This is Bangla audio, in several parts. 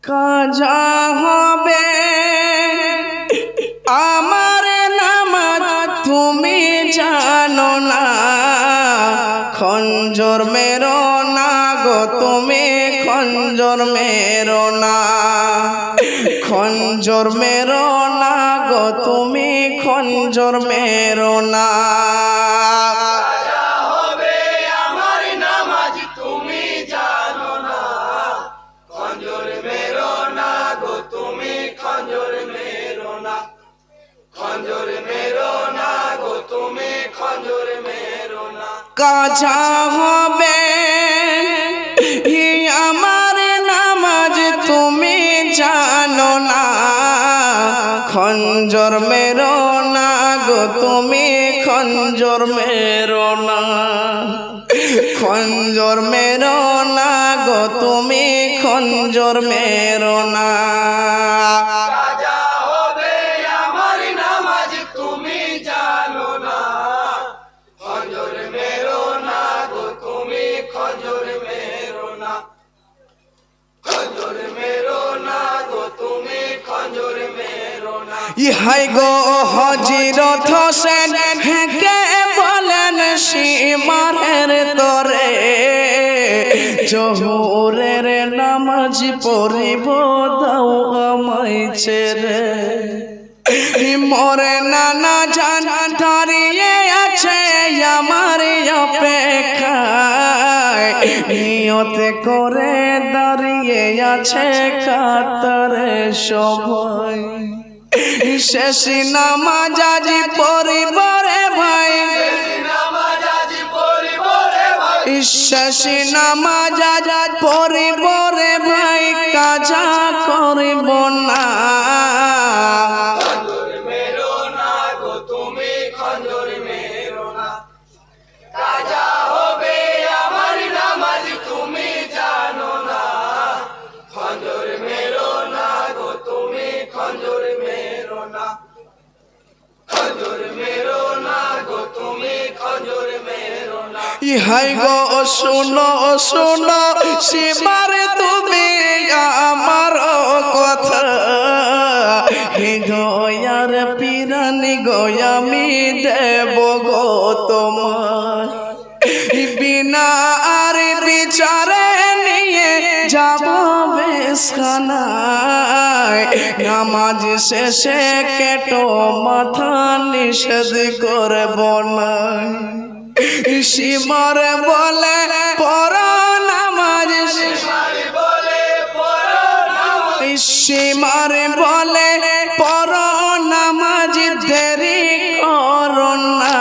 কাজা হবে আমার নামাজ তুমি জানো না, খঞ্জর মেরো না গো তুমি খঞ্জর মেরো না, খঞ্জর মেরো না গো তুমি খঞ্জর মেরো না। কাজা হবে আমার নামাজ তুমি জানো না, খঞ্জর মেরো না গো তুমি খঞ্জর মেরো না, খঞ্জর মেরো না গো তুমি খঞ্জর মেরো না। ইহাই গো হযরত হোসেন কে বলেন সীমারের তরে, জোহরের নামাজ পড়িব দাও আমায় ছেড়ে, মোরে নানা জান দাঁড়িয়ে আছে আমার অপেক্ষায়, নিয়ত করে দাঁড়িয়ে আছে কাতারে সবাই, শেষ নামাজ আজ পড়িব রে ভাই, শেষ নামাজ আজ পড়িব রে ভাই, কাজা করিব না। ইহাই গো শুনো শুনো সীমার তুমি আমার কথা, হৃদয়ার পিরানি গো আমি দেব গো তোমার, বিনা আর বিচারে নিয়ে যাব বেশখানায়, নামাজ শেষে কেটো মাথা নিষেধ করব না, সীমার বলে পর নামাজ, সীমার বলে পর নামাজ দেরি করো না।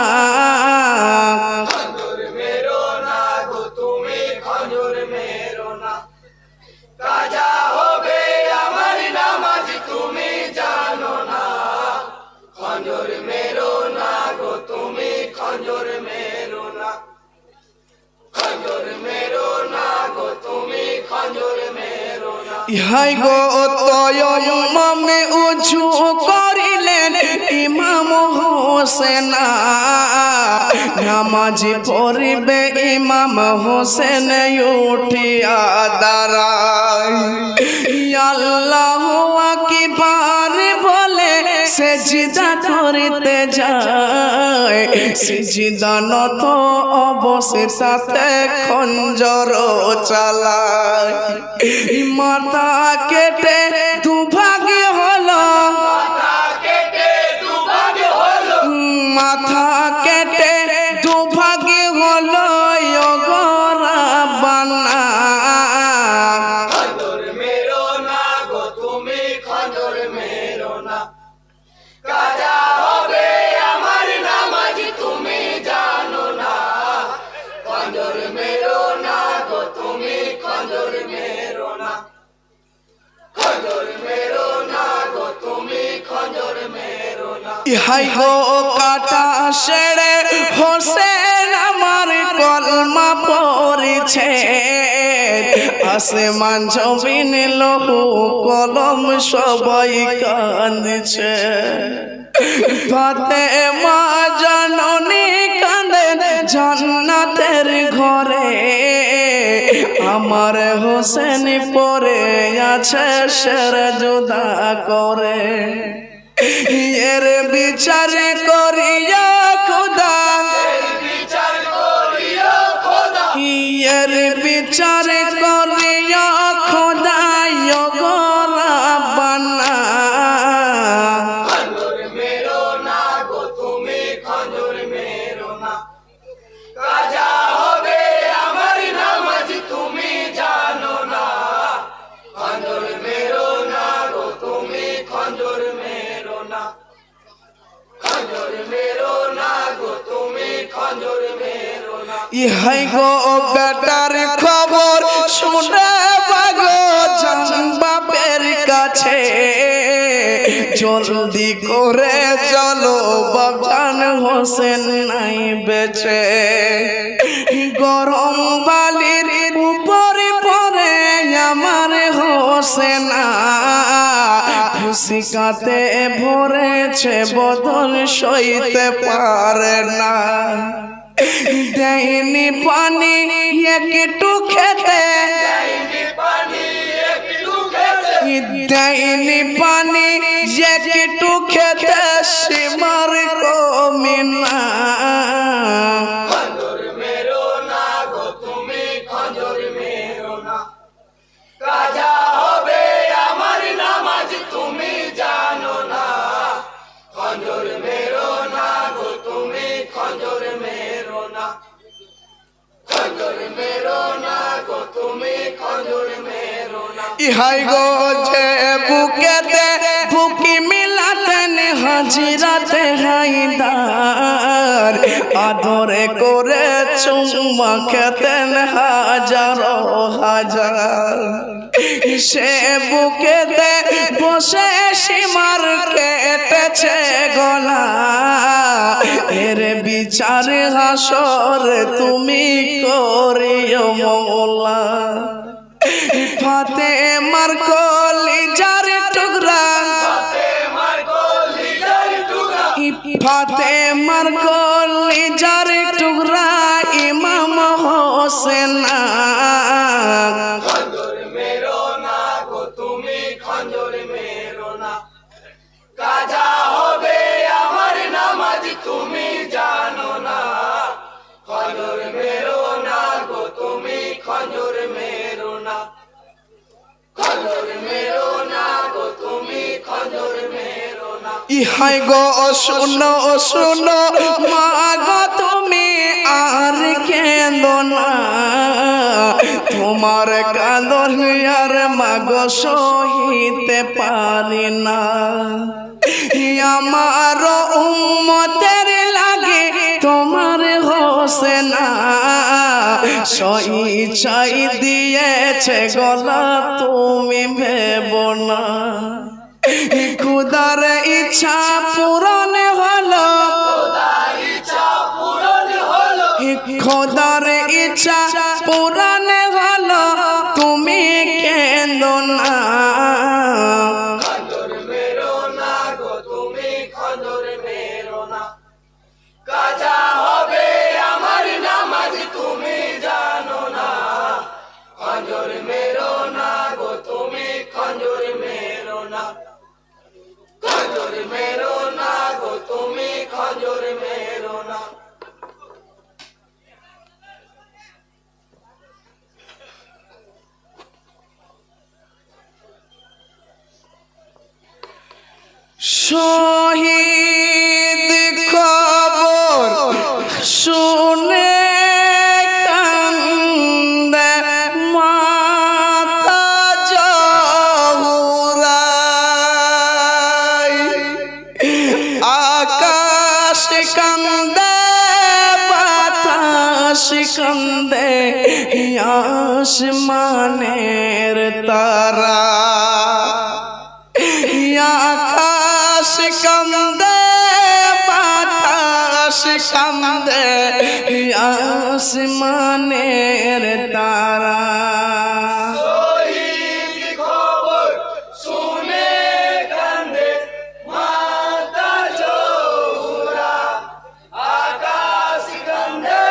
ইহাই গো তয়ম্মমে উজু করিলেন ইমাম হোসেন, নামাজ পড়িবে ইমাম হোসেন উঠিয়া দাঁড়ায়, আল্লাহু আকবার বলে সেজদা করিতে যায়, সিজদা নত অবস্থাতে খঞ্জর চালায়, মাথা কেটে দুভাগ হলো, মাথা কেটে দুভাগ হলো গরা বানা। ইহাই গো কাটা সেরে হোসেন আমার কলমা পড়েছে, আসমান জমিন লহু কলম সবাই কাঁদছে, ফাতেমা জননী কাঁদেন জান্নাতের ঘরে আমার হোসেন পরে আছে সেরজদা করে এর বিচার করিয়া খোদা এর বিচার করিয়া খোদা গো রাব্বানা খঞ্জর মেরো না গো তুমি খঞ্জর মেরো না কাজা হবে আমার নামাজ তুমি জানো না খঞ্জর মেরো না গো তুমি খঞ্জর মেরো না খঞ্জর মেরো না গো তুমি খঞ্জর মেরো না ইহাই গো বেটার খবর শুনে বাগো জান বাপের কাছে জলদি করে চলো বাপজান হোসেন নাই বেঁচে গরম বালির উপরে পরে আমার হোসেনা খুশিকাতে ভরেছে বদন সইতে পারে না দেয়নি পানি একটু খেতে দেয়নি পানি একটু খেতে সীমার কমিনা খঞ্জর মেরো না গো তুমি খঞ্জর মেরো না কাজা হবে আমার নামাজ তুমি জানো না খঞ্জর মেরো না গো তুমি খঞ্জর মেরো না খঞ্জর মেরো না গো তুমি খঞ্জর মেরো না ইহাই গো যে বুকেতে বুকি মিলাতেন হাজিরাতে হায়দার আদরে করে চুম্মা খেতেন হাজারো হাজার সে বুকেতে বসে সীমার কেটেছে গলা এর বিচার হাসর তুমি করিও মওলা ফাতেমার কলিজার টুকরা ফাতেমার কলিজার টুকরা ইমাম হোসেন খঞ্জর মেরো না গো তুমি খঞ্জর মেরো না কাজা হবে আমার নামাজ তুমি জানো না খঞ্জর মেরো না গো তুমি খঞ্জর মেরো না খঞ্জর মেরো না গো তুমি খঞ্জর মেরো না ইহাই গো শুনো শুনো মা গো তুমি আর কেঁদো না তোমার কাঁদন আর মা গো সহিতে পারি না আমার উম্মতের লাগে তোমার হোসেনা সই চাই দিয়েছে গলা তুমি ভেবো না খুদার ইচ্ছা পূরণ হলো খোদার ইচ্ছা পূরণ হলো তুমি কেঁদো না খঞ্জর মেরো না গো তুমি খঞ্জর মেরো না কাজা হবে আমার নামাজ তুমি জানো না খঞ্জর মেরো না গো তুমি খঞ্জর মেরো না খঞ্জর মেরো না গো তুমি খঞ্জর মেরো না শহীদ খবর শুনে কান্দে মাতা জহুরাই আকাশ কান্দে বাতাস কান্দে আসমানের তারা আকাশ কান্দে বাতাস কান্দে আসমানের তারা শহীদ খবর শুনে কান্দে মাতা জহুরা আকাশ কান্দে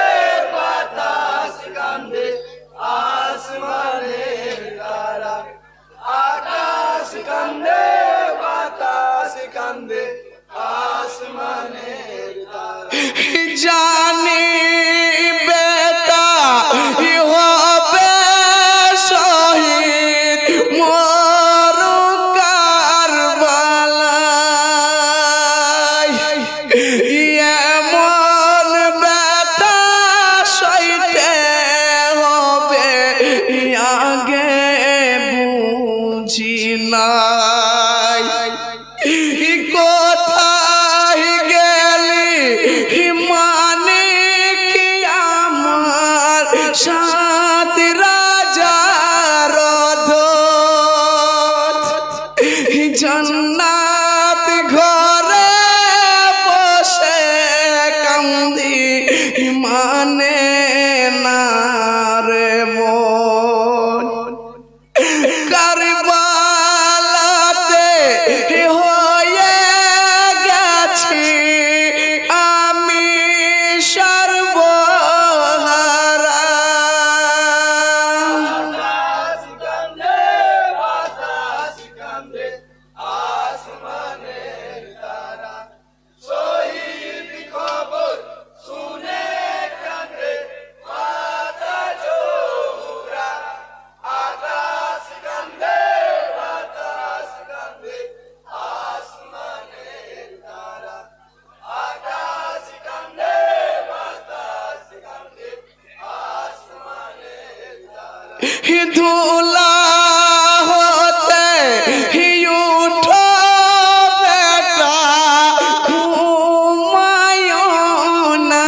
নাই কোথায় গেলি মানে কি আমার সাত রাজার ধন জান্নাত ঘরে বসে কান্দি মানে না রে মন কারবালাতে হয়ে গেছি আমি সর্বহারা আকাশ কান্দে বাতাস কান্দে আসমানের তারা শহীদ খবর শুনে কান্দে মাতা জোহরা আকাশ কান্দে বাতাস কান্দে আসমানের তারা আকাশ কান্দে বাতাস কান্দে আসমানের তারা ধুলা হতে উঠো বেটা ঘুমায়ো না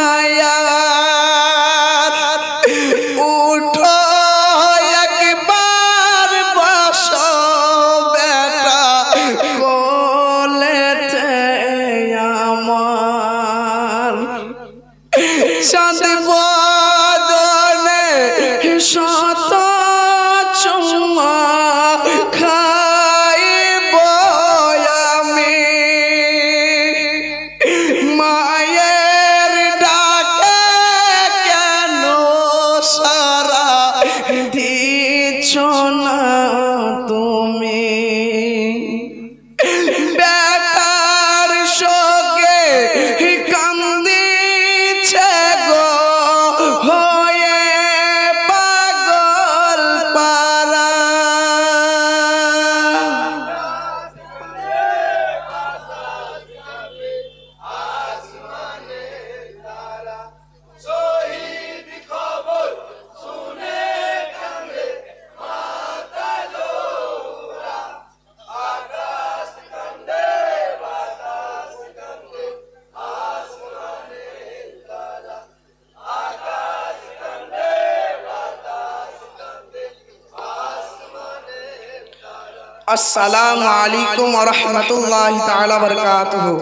আর। উঠো একবার বসো বেটা কোলেতে আমার চাঁদ বদনে শত চুমা খাইব আমি মায়ের ডাকে কেন সারা দিচ্ছ না তুমি বেটার শোকে কান্দিছে গো হয়ে পাগল পারা আসমানের তারা শহীদ খবর শুনে কান্দে মাতা জোহরা আকাশ কান্দে বাতাস কান্দে আসমানের তারা আকাশ কান্দে বাতাস কান্দে আসমানের তারা আসসালামু আলাইকুম ওয়া রাহমাতুল্লাহি তাআলা ওয়া বারাকাতুহু।